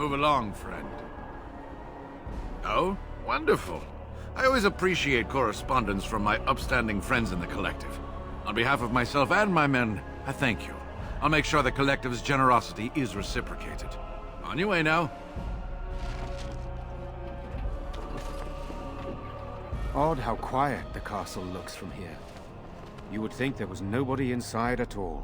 Move along, friend. Oh, wonderful. I always appreciate correspondence from my upstanding friends in the Collective. On behalf of myself and my men, I thank you. I'll make sure the Collective's generosity is reciprocated. On your way now. Odd how quiet the castle looks from here. You would think there was nobody inside at all.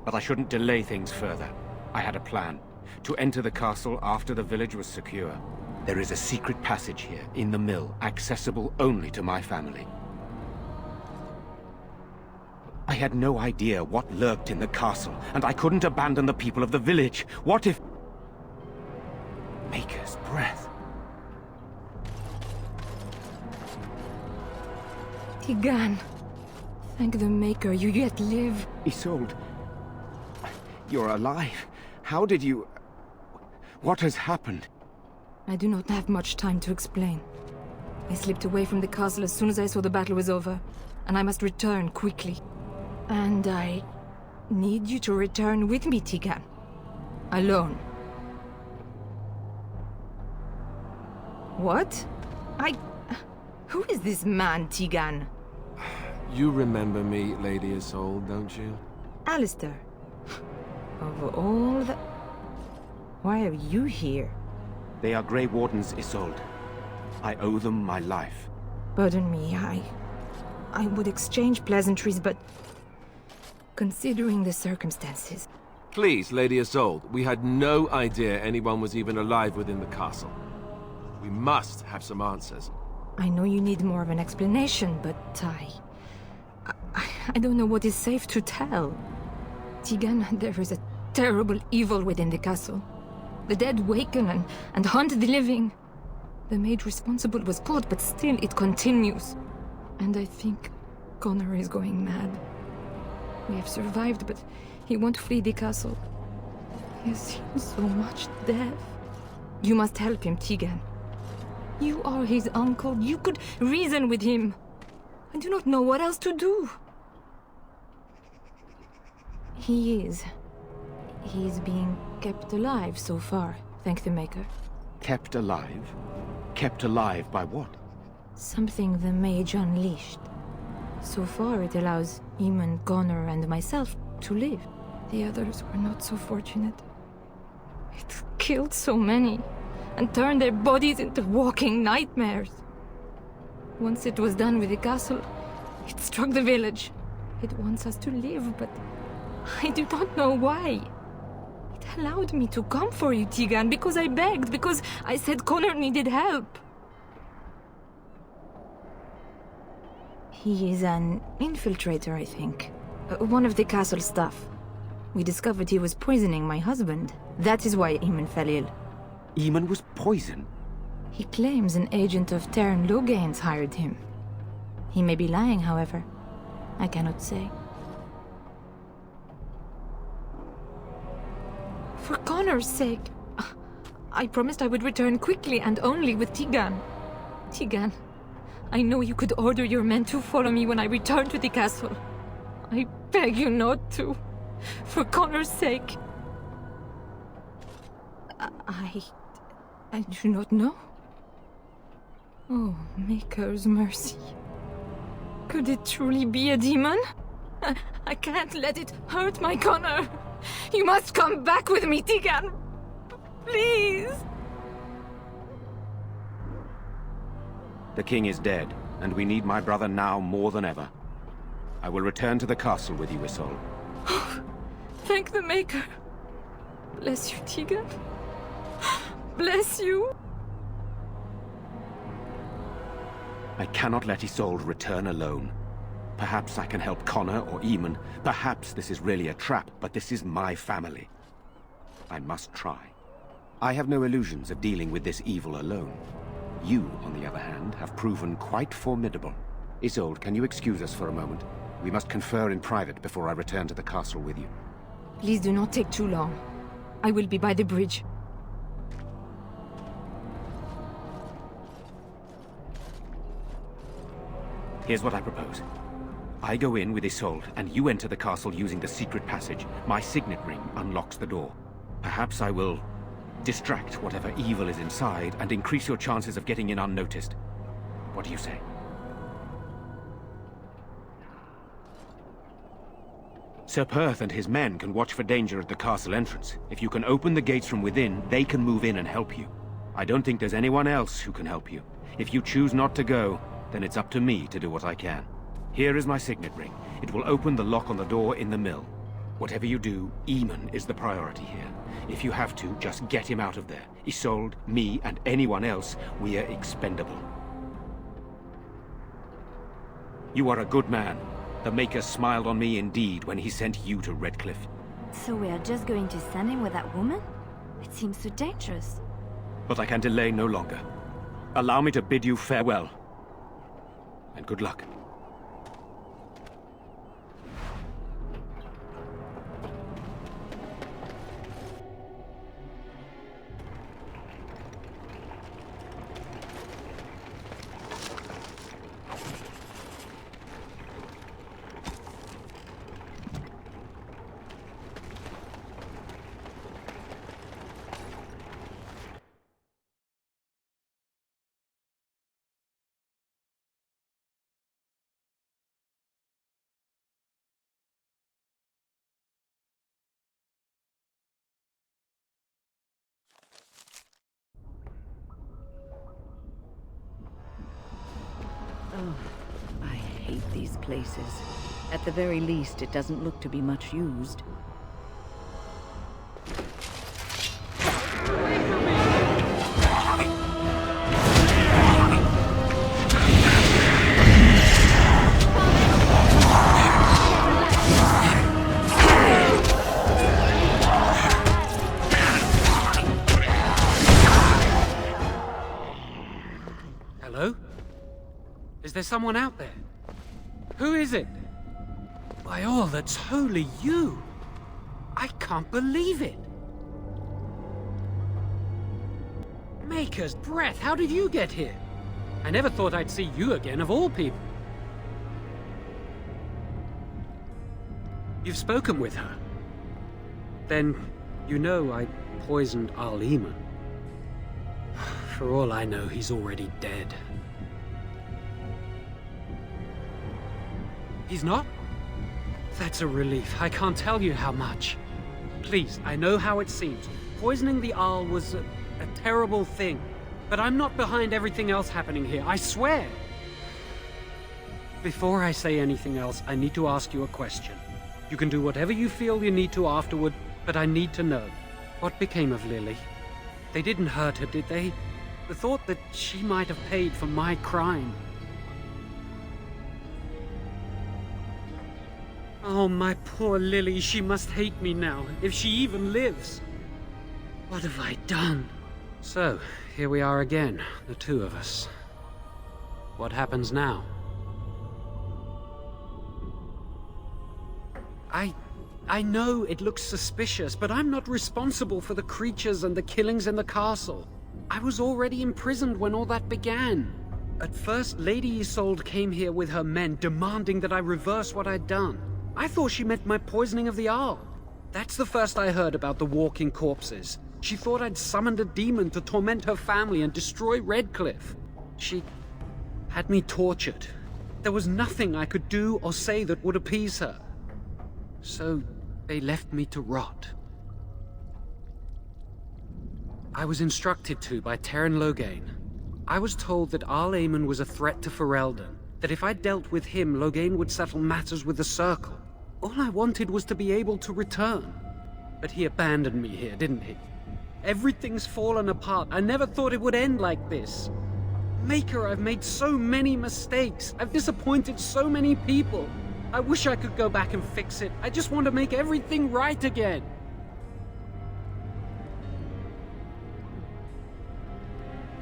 But I shouldn't delay things further. I had a plan. To enter the castle after the village was secure. There is a secret passage here, in the mill, accessible only to my family. I had no idea what lurked in the castle, and I couldn't abandon the people of the village. What if... Maker's breath. Teagan. Thank the Maker, you yet live. Isolde. You're alive. How did you... What has happened? I do not have much time to explain. I slipped away from the castle as soon as I saw the battle was over, and I must return quickly. And I need you to return with me, Teagan. Alone. What? Who is this man, Teagan? You remember me, Lady Isolde, don't you? Alistair. Of all the... Why are you here? They are Grey Wardens, Isolde. I owe them my life. Pardon me, I would exchange pleasantries, but... Considering the circumstances... Please, Lady Isolde, we had no idea anyone was even alive within the castle. We must have some answers. I know you need more of an explanation, but I don't know what is safe to tell. Teagan, there is a terrible evil within the castle. The dead waken and hunt the living. The maid responsible was caught, but still it continues. And I think Connor is going mad. We have survived, but he won't flee the castle. He has seen so much death. You must help him, Teagan. You are his uncle. You could reason with him. I do not know what else to do. He is being kept alive so far, thank the Maker. Kept alive? Kept alive by what? Something the mage unleashed. So far it allows Eamon, Connor, and myself to live. The others were not so fortunate. It killed so many, and turned their bodies into walking nightmares. Once it was done with the castle, it struck the village. It wants us to live, but I do not know why. It allowed me to come for you, Teagan, because I begged, because I said Connor needed help. He is an infiltrator, I think. One of the castle staff. We discovered he was poisoning my husband. That is why Eamon fell ill. Eamon was poisoned? He claims an agent of Terran Logain's hired him. He may be lying, however. I cannot say. For Connor's sake, I promised I would return quickly and only with Teagan. Teagan, I know you could order your men to follow me when I return to the castle. I beg you not to. For Connor's sake. I do not know. Oh, Maker's mercy. Could it truly be a demon? I can't let it hurt my Connor. You must come back with me, Teagan. Please. The king is dead, and we need my brother now more than ever. I will return to the castle with you, Isolde. Thank the Maker. Bless you, Teagan. Bless you. I cannot let Isolde return alone. Perhaps I can help Connor or Eamon. Perhaps this is really a trap, but this is my family. I must try. I have no illusions of dealing with this evil alone. You, on the other hand, have proven quite formidable. Isolde, can you excuse us for a moment? We must confer in private before I return to the castle with you. Please do not take too long. I will be by the bridge. Here's what I propose. I go in with Isolde, and you enter the castle using the secret passage. My signet ring unlocks the door. Perhaps I will Distract whatever evil is inside and increase your chances of getting in unnoticed. What do you say? Sir Perth and his men can watch for danger at the castle entrance. If you can open the gates from within, they can move in and help you. I don't think there's anyone else who can help you. If you choose not to go, then it's up to me to do what I can. Here is my signet ring. It will open the lock on the door in the mill. Whatever you do, Eamon is the priority here. If you have to, just get him out of there. Isolde, me, and anyone else, we are expendable. You are a good man. The Maker smiled on me indeed when he sent you to Redcliffe. So we are just going to send him with that woman? It seems so dangerous. But I can delay no longer. Allow me to bid you farewell. And good luck. Oh, I hate these places. At the very least, it doesn't look to be much used. Hello? Is there someone out there? Who is it? By all that's holy, you! I can't believe it! Maker's breath, how did you get here? I never thought I'd see you again, of all people. You've spoken with her? Then, you know I poisoned Arl Eamon. For all I know, he's already dead. He's not? That's a relief. I can't tell you how much. Please, I know how it seems. Poisoning the Arl was a terrible thing. But I'm not behind everything else happening here, I swear. Before I say anything else, I need to ask you a question. You can do whatever you feel you need to afterward, but I need to know. What became of Lily? They didn't hurt her, did they? The thought that she might have paid for my crime. Oh, my poor Lily, she must hate me now, if she even lives. What have I done? So, here we are again, the two of us. What happens now? I know it looks suspicious, but I'm not responsible for the creatures and the killings in the castle. I was already imprisoned when all that began. At first, Lady Isolde came here with her men, demanding that I reverse what I'd done. I thought she meant my poisoning of the Arl. That's the first I heard about the walking corpses. She thought I'd summoned a demon to torment her family and destroy Redcliffe. She had me tortured. There was nothing I could do or say that would appease her. So they left me to rot. I was instructed to by Teagan Loghain. I was told that Arl Eamon was a threat to Ferelden, that if I dealt with him, Loghain would settle matters with the Circle. All I wanted was to be able to return. But he abandoned me here, didn't he? Everything's fallen apart. I never thought it would end like this. Maker, I've made so many mistakes. I've disappointed so many people. I wish I could go back and fix it. I just want to make everything right again.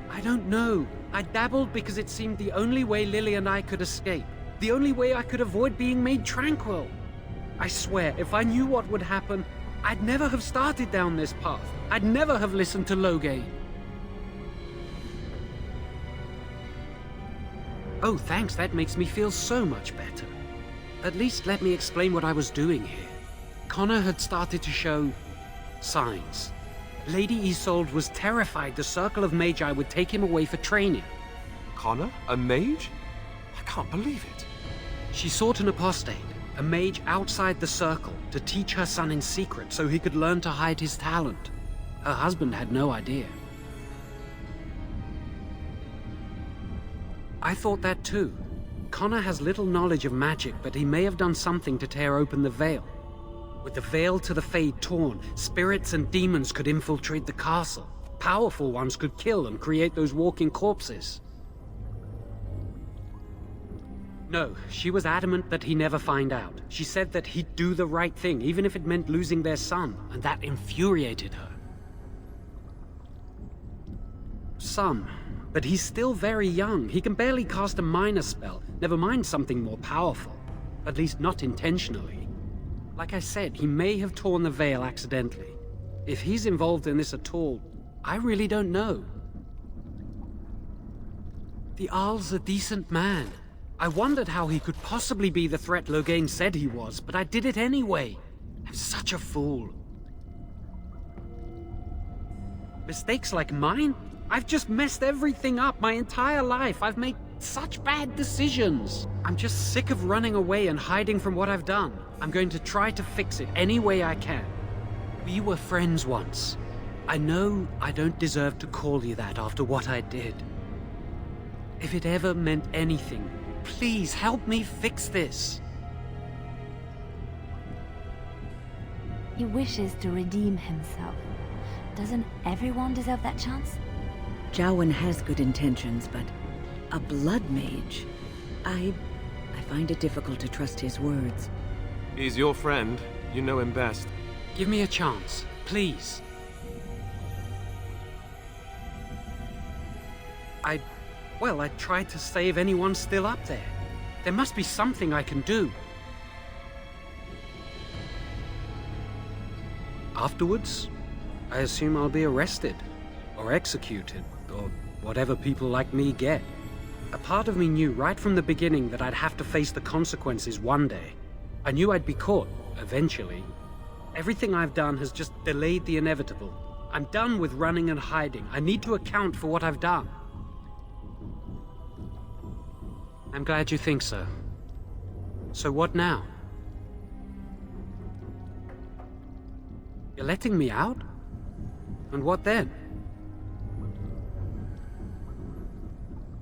I don't know. I dabbled because it seemed the only way Lily and I could escape. The only way I could avoid being made tranquil. I swear, if I knew what would happen, I'd never have started down this path. I'd never have listened to Loghain. Oh, thanks. That makes me feel so much better. At least let me explain what I was doing here. Connor had started to show signs. Lady Isolde was terrified the Circle of Magi would take him away for training. Connor? A mage? I can't believe it. She sought an apostate, a mage outside the Circle, to teach her son in secret so he could learn to hide his talent. Her husband had no idea. I thought that too. Connor has little knowledge of magic, but he may have done something to tear open the veil. With the veil to the Fade torn, spirits and demons could infiltrate the castle. Powerful ones could kill and create those walking corpses. No, she was adamant that he never find out. She said that he'd do the right thing, even if it meant losing their son, and that infuriated her. Some. But he's still very young. He can barely cast a minor spell, never mind something more powerful. At least not intentionally. Like I said, he may have torn the veil accidentally. If he's involved in this at all, I really don't know. The Arl's a decent man. I wondered how he could possibly be the threat Loghain said he was, but I did it anyway. I'm such a fool. Mistakes like mine? I've just messed everything up my entire life. I've made such bad decisions. I'm just sick of running away and hiding from what I've done. I'm going to try to fix it any way I can. We were friends once. I know I don't deserve to call you that after what I did. If it ever meant anything, please help me fix this. He wishes to redeem himself. Doesn't everyone deserve that chance? Jowan has good intentions, but a blood mage? I find it difficult to trust his words. He's your friend. You know him best. Give me a chance, please. I tried to save anyone still up there. There must be something I can do. Afterwards, I assume I'll be arrested, or executed, or whatever people like me get. A part of me knew right from the beginning that I'd have to face the consequences one day. I knew I'd be caught, eventually. Everything I've done has just delayed the inevitable. I'm done with running and hiding. I need to account for what I've done. I'm glad you think so. So what now? You're letting me out? And what then?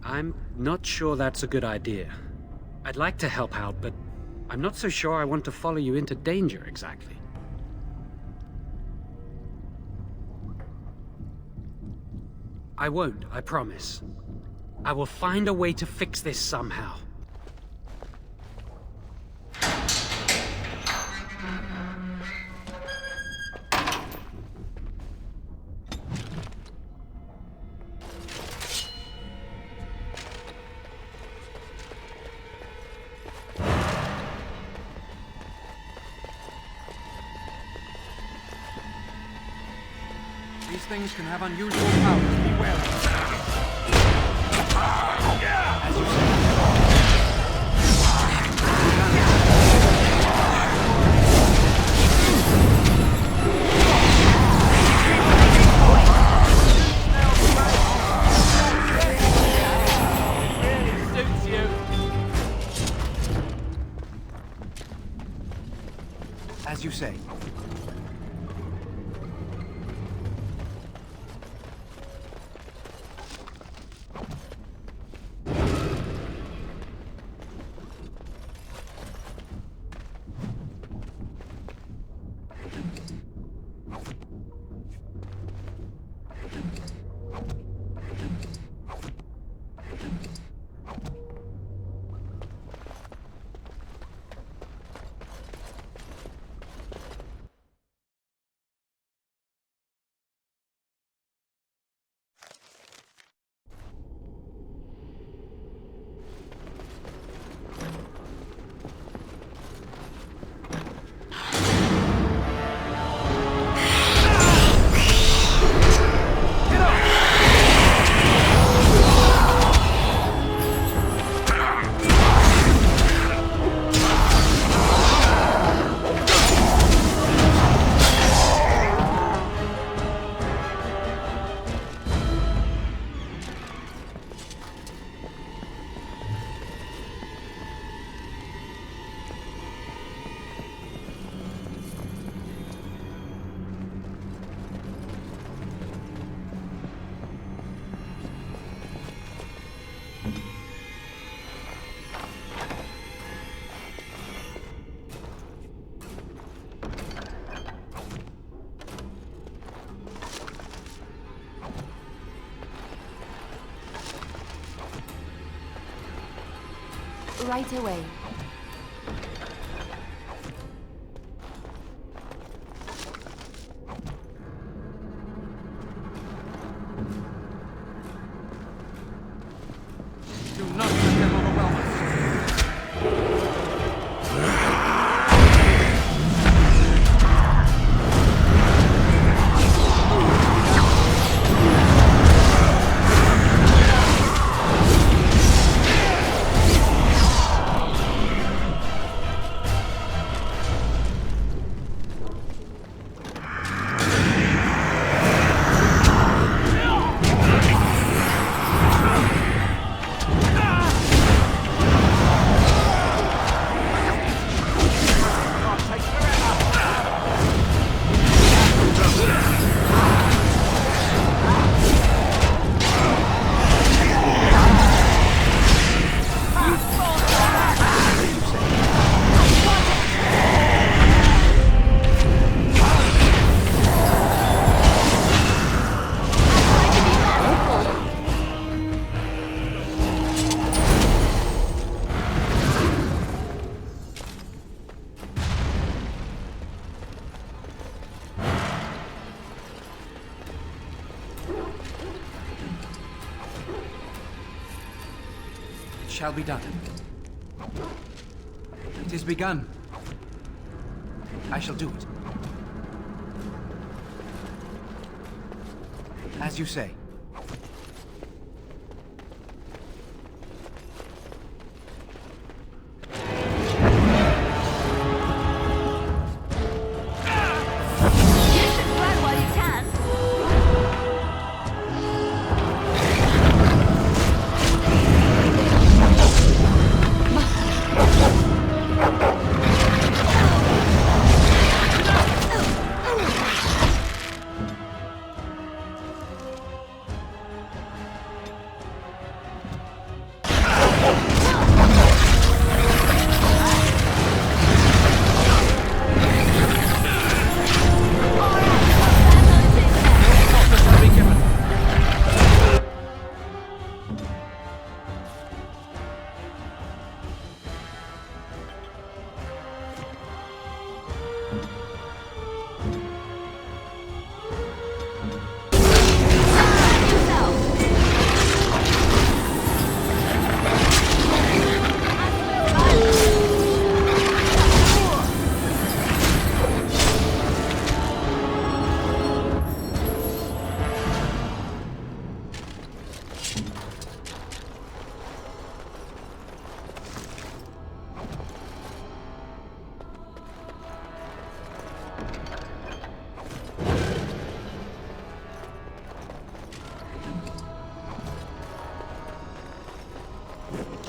I'm not sure that's a good idea. I'd like to help out, but I'm not so sure I want to follow you into danger exactly. I won't, I promise. I will find a way to fix this somehow. These things can have unusual powers. Beware of them. As you say. Suits you. As you say. right away. Do not let them overwhelm us. Shall be done. It is begun. I shall do it. As you say.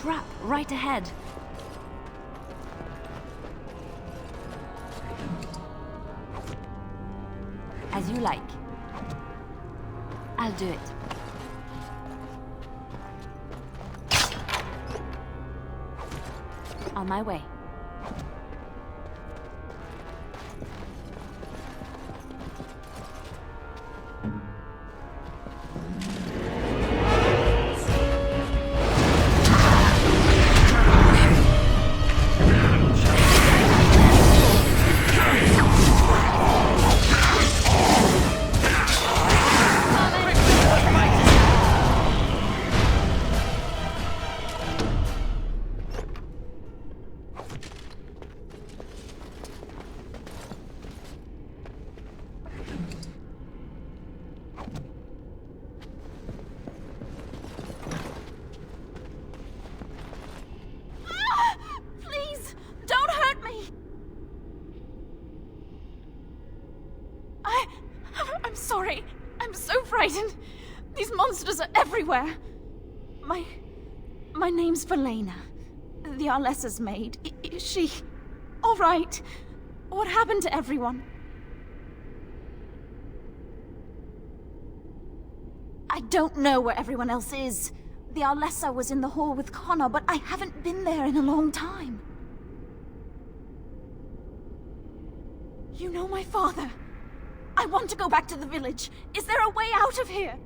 Trap right ahead. As you like. I'll do it. On my way. I'm sorry. I'm so frightened. These monsters are everywhere. My name's Valena. The Arlessa's maid. Is she all right? What happened to everyone? I don't know where everyone else is. The Arlessa was in the hall with Connor, but I haven't been there in a long time. You know my father. I want to go back to the village. Is there a way out of here?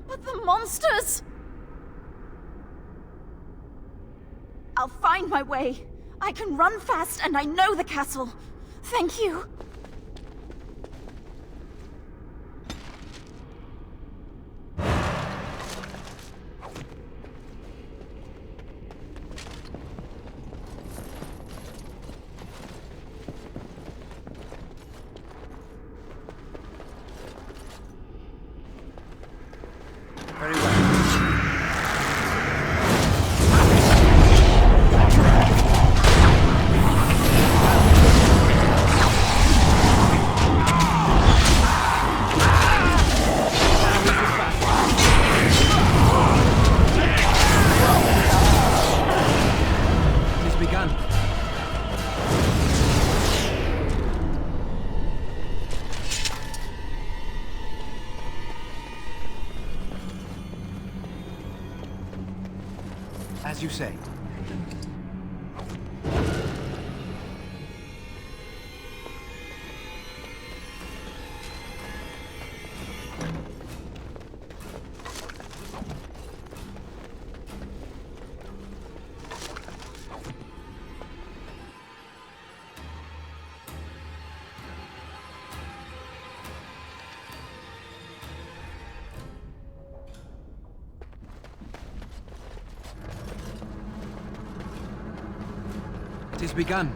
But the monsters! I'll find my way. I can run fast and I know the castle. Thank you. Very well. It has begun. As you say. It has begun.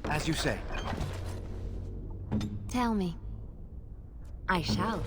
As you say. Tell me. I shall.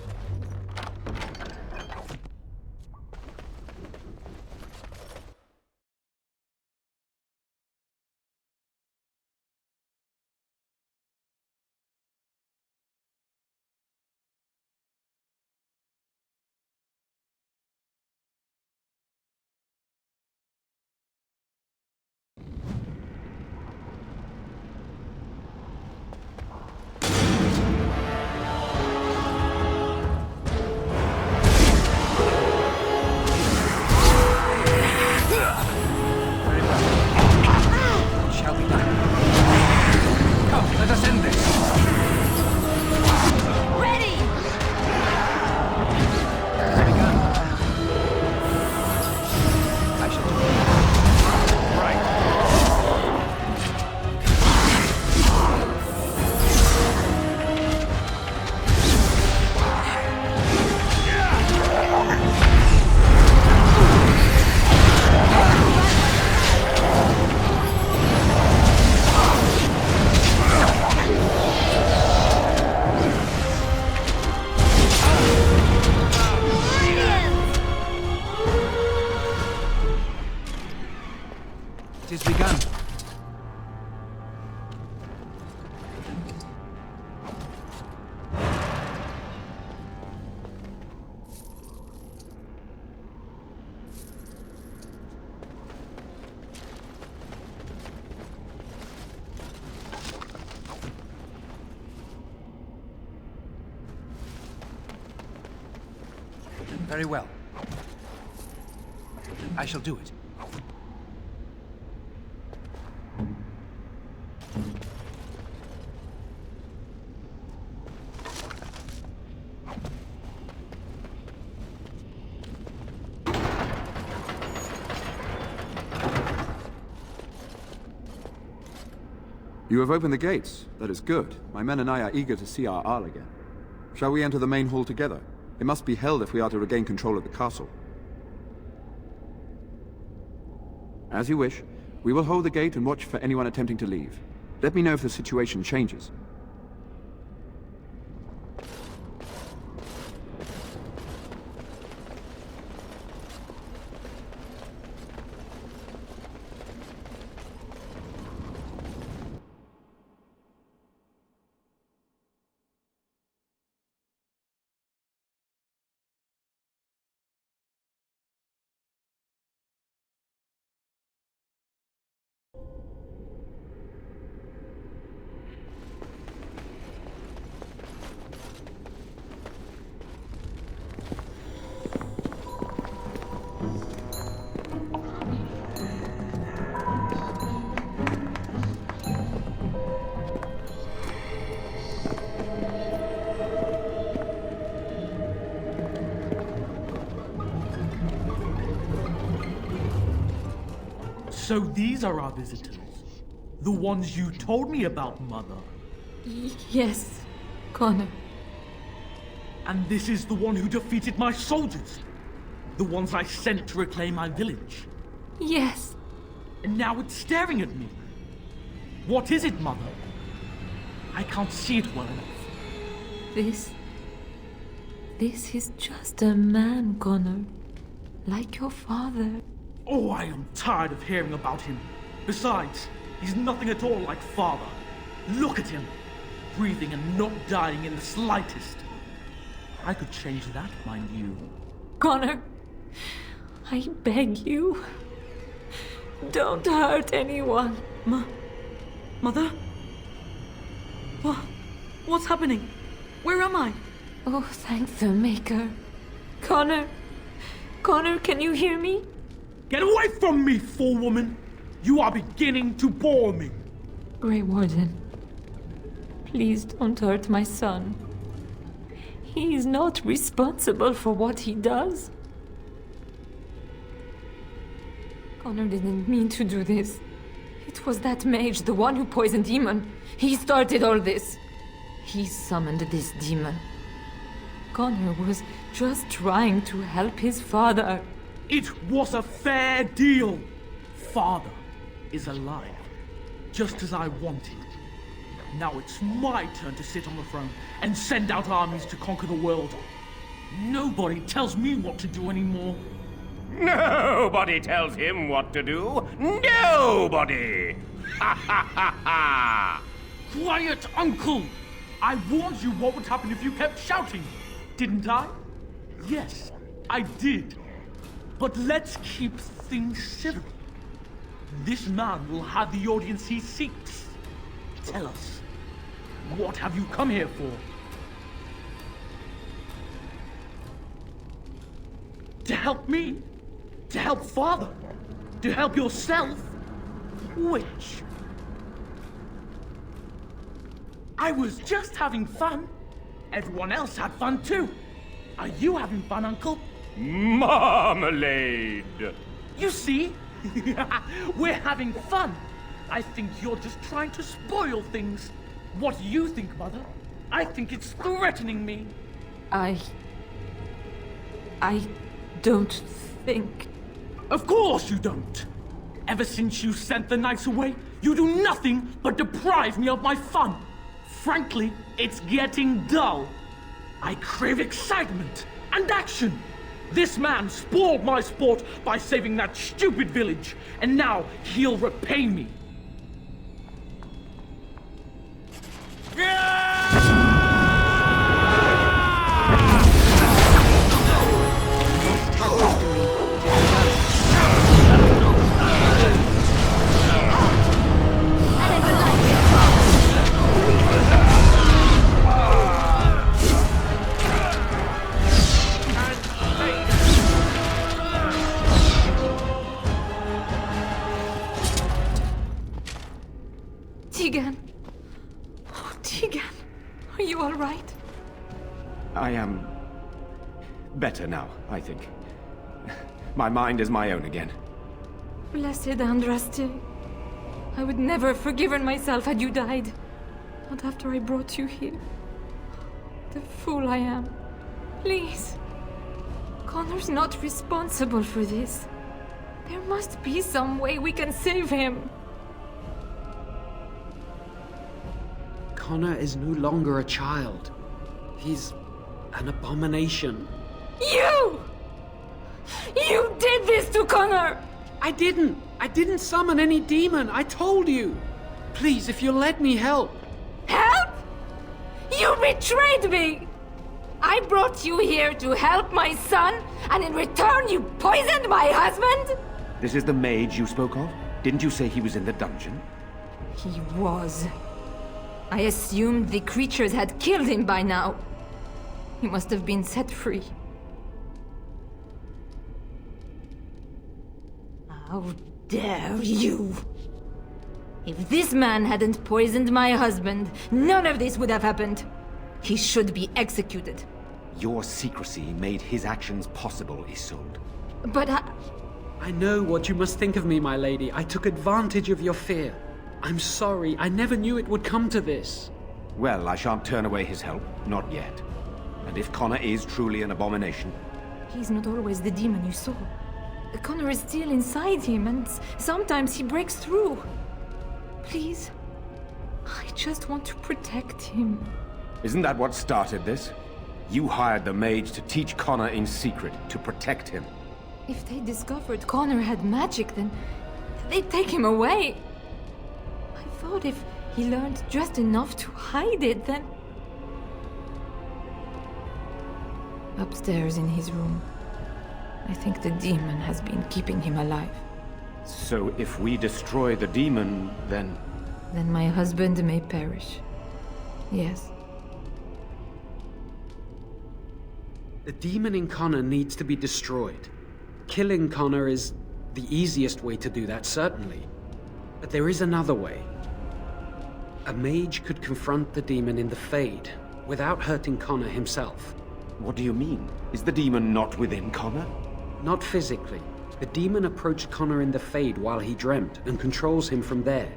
It has begun. Very well. I shall do it. You have opened the gates. That is good. My men and I are eager to see our Arl again. Shall we enter the main hall together? It must be held if we are to regain control of the castle. As you wish. We will hold the gate and watch for anyone attempting to leave. Let me know if the situation changes. So these are our visitors. The ones you told me about, Mother. Yes, Connor. And this is the one who defeated my soldiers. The ones I sent to reclaim my village. Yes. And now it's staring at me. What is it, Mother? I can't see it well enough. This is just a man, Connor. Like your father. Oh, I am tired of hearing about him. Besides, he's nothing at all like father. Look at him. Breathing and not dying in the slightest. I could change that, mind you. Connor, I beg you. Don't hurt anyone. Mother? What's happening? Where am I? Oh, thank the Maker. Connor, can you hear me? Get away from me, fool woman! You are beginning to bore me. Grey Warden, please don't hurt my son. He is not responsible for what he does. Connor didn't mean to do this. It was that mage, the one who poisoned Eamon. He started all this. He summoned this demon. Connor was just trying to help his father. It was a fair deal. Father is alive, just as I wanted. Now it's my turn to sit on the throne and send out armies to conquer the world. Nobody tells me what to do anymore. Nobody tells him what to do. Nobody! Ha ha ha ha! Quiet, Uncle! I warned you what would happen if you kept shouting. Didn't I? Yes, I did. But let's keep things civil. This man will have the audience he seeks. Tell us, what have you come here for? To help me? To help Father? To help yourself? Which? I was just having fun. Everyone else had fun too. Are you having fun, Uncle? Marmalade! You see? We're having fun. I think you're just trying to spoil things. What do you think, Mother? I think it's threatening me. I don't think... Of course you don't! Ever since you sent the knights away, you do nothing but deprive me of my fun. Frankly, it's getting dull. I crave excitement and action. This man spoiled my sport by saving that stupid village, and now he'll repay me. Teagan. Oh, Teagan. Are you all right? I am better now, I think. My mind is my own again. Blessed Andraste. I would never have forgiven myself had you died. Not after I brought you here. The fool I am. Please. Connor's not responsible for this. There must be some way we can save him. Connor is no longer a child. He's an abomination. You! You did this to Connor! I didn't summon any demon. I told you. Please, if you'll let me help. Help? You betrayed me! I brought you here to help my son, and in return you poisoned my husband? This is the mage you spoke of? Didn't you say he was in the dungeon? He was. I assumed the creatures had killed him by now. He must have been set free. How dare you! If this man hadn't poisoned my husband, none of this would have happened. He should be executed. Your secrecy made his actions possible, Isolde. But I know what you must think of me, my lady. I took advantage of your fear. I'm sorry. I never knew it would come to this. Well, I shan't turn away his help. Not yet. And if Connor is truly an abomination... He's not always the demon you saw. Connor is still inside him, and sometimes he breaks through. Please, I just want to protect him. Isn't that what started this? You hired the mage to teach Connor in secret, to protect him. If they discovered Connor had magic, then they'd take him away. I thought if he learned just enough to hide it, then... Upstairs in his room. I think the demon has been keeping him alive. So if we destroy the demon, then... Then my husband may perish. Yes. The demon in Connor needs to be destroyed. Killing Connor is the easiest way to do that, certainly. But there is another way. A mage could confront the demon in the Fade, without hurting Connor himself. What do you mean? Is the demon not within Connor? Not physically. The demon approached Connor in the Fade while he dreamt, and controls him from there.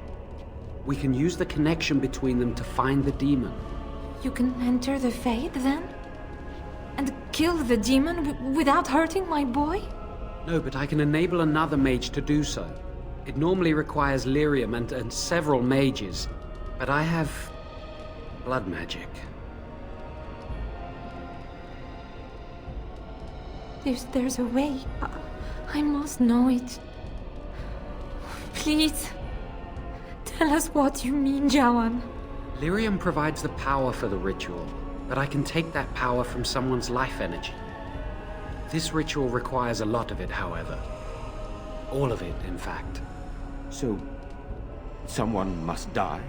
We can use the connection between them to find the demon. You can enter the Fade, then? And kill the demon without hurting my boy? No, but I can enable another mage to do so. It normally requires lyrium and several mages, but I have blood magic. There's a way. I must know it. Please, tell us what you mean, Jowan. Lyrium provides the power for the ritual, but I can take that power from someone's life energy. This ritual requires a lot of it, however. All of it, in fact. So, someone must die?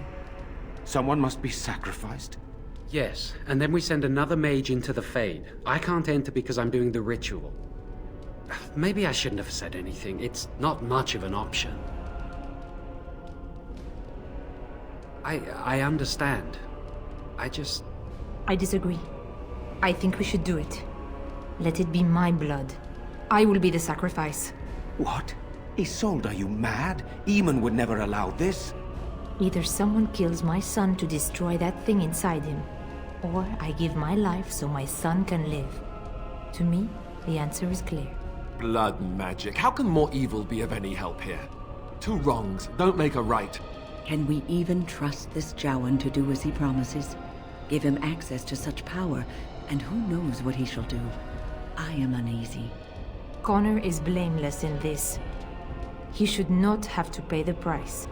Someone must be sacrificed? Yes, and then we send another mage into the Fade. I can't enter because I'm doing the ritual. Maybe I shouldn't have said anything. It's not much of an option. I understand. I disagree. I think we should do it. Let it be my blood. I will be the sacrifice. What? Isolde, are you mad? Eamon would never allow this. Either someone kills my son to destroy that thing inside him, or I give my life so my son can live. To me, the answer is clear. Blood magic. How can more evil be of any help here? Two wrongs don't make a right. Can we even trust this Jowan to do as he promises? Give him access to such power, and who knows what he shall do? I am uneasy. Connor is blameless in this. He should not have to pay the price.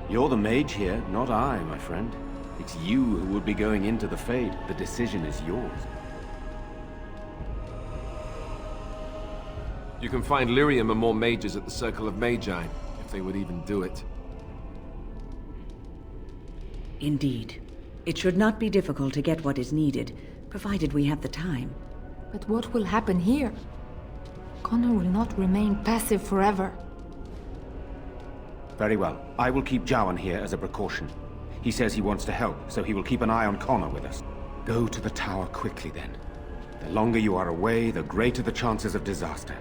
You're the mage here, not I, my friend. It's you who would be going into the Fade. The decision is yours. You can find lyrium and more mages at the Circle of Magi, if they would even do it. Indeed. It should not be difficult to get what is needed, provided we have the time. But what will happen here? Connor will not remain passive forever. Very well. I will keep Jowan here as a precaution. He says he wants to help, so he will keep an eye on Connor with us. Go to the tower quickly, then. The longer you are away, the greater the chances of disaster.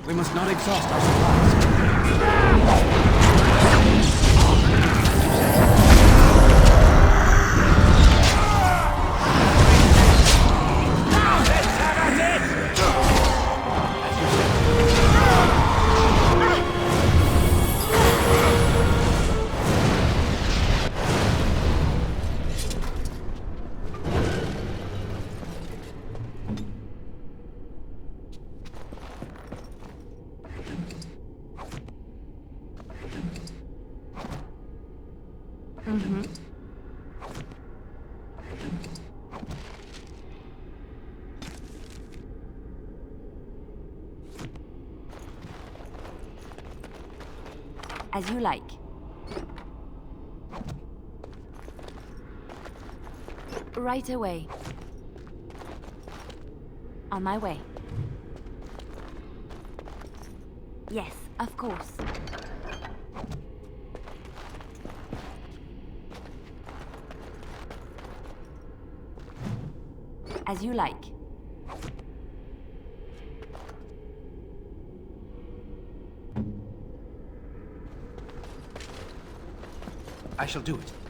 We must not exhaust our supplies. As you like. Right away. On my way. Yes, of course. As you like. I shall do it.